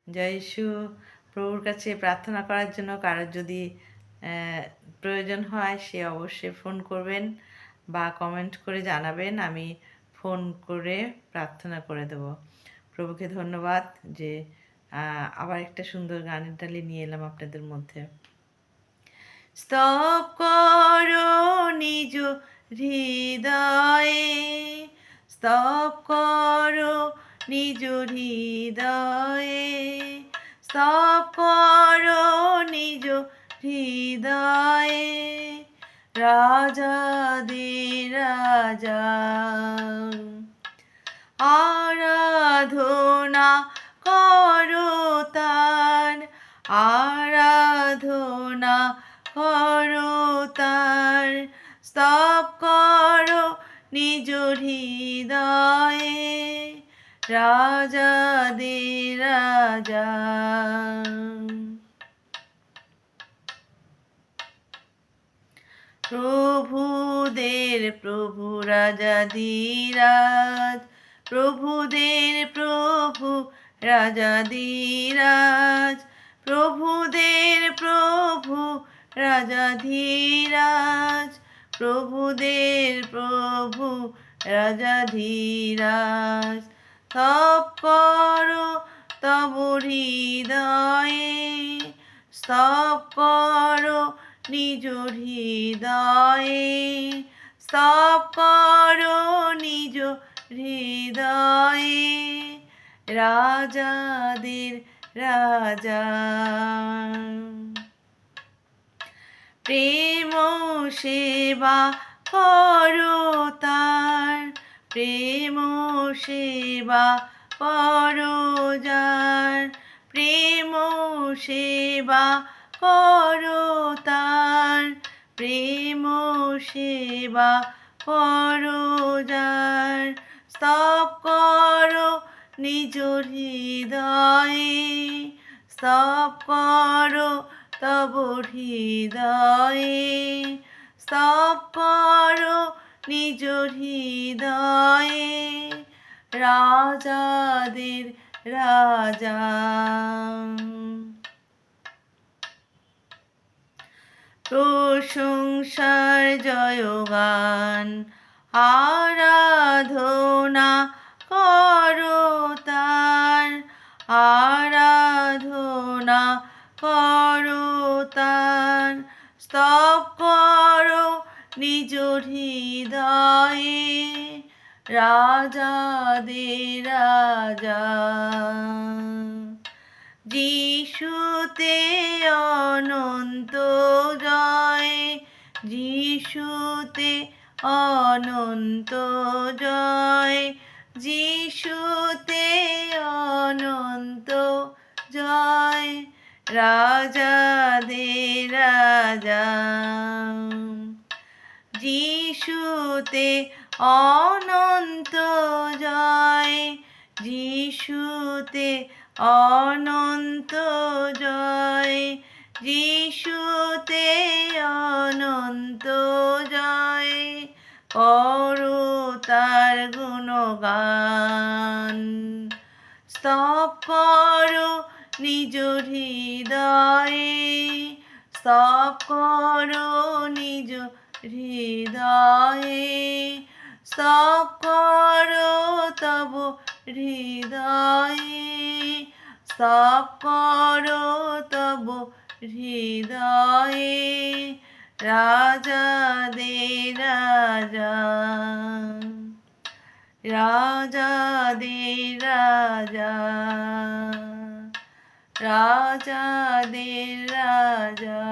জয় যিশু। প্রভুর কাছে প্রার্থনা করার জন্য কারোর যদি প্রয়োজন হয় সে অবশ্যই ফোন করবেন বা কমেন্ট করে জানাবেন, আমি ফোন করে প্রার্থনা করে দেব। প্রভুকে ধন্যবাদ যে আবার একটা সুন্দর গানের ডালি নিয়ে এলাম আপনাদের মধ্যে। স্তব করো নিজ হৃদয়ে, স্তব করো নিজ হৃদয়ে, স্তব করো নিজ হৃদয়ে, রাজাদি রাজা আরাধনা করো তার, আরাধনা করো তার, স্তব করো নিজ হৃদয়ে, রাজাদি রাজা। প্রভুদের প্রভু রাজাধিরাজ, প্রভুদের প্রভু রাজাধিরাজ, প্রভুদের প্রভু রাজাধিরাজ, প্রভুদের প্রভু রাজাধিরাজ, স্তব করো তব হৃদয়ে, স্তব করো নিজ হৃদয়ে, স্তব করো নিজ হৃদয়ে, রাজাদের রাজা। প্রেম সেবা করো তার, প্রেম সেবা করো যার, প্রেম সেবা করো তার, প্রেম সেবা করো যার, স্তব করো নিজ হৃদয়ে, স্তব করো তব হৃদয়ে, স্তব করো নিজ হৃদয়ে, রাজাদের রাজা। প্রশংসার জয়গান আরাধনা করো তার, আরাধনা করো তার, স্তব করো নিজ হৃদয়ে, রাজাদের রাজা। যিশুতে অনন্ত জয়, যিশুতে অনন্ত জয়, যিশুতে অনন্ত জয়, রাজাদের রাজা। যিশুতে অনন্ত জয়, যিশুতে অনন্ত জয়, যিশুতে অনন্ত জয়, করো তার গুণগান, স্তব করো নিজ হৃদয়ে, স্তব করো নিজ হৃদয়ে, স্তব করো তব হৃদয়ে, স্তব করো তব হৃদয়ে, রাজাদের রাজা, রাজাদের রাজা, রাজাদের রাজা।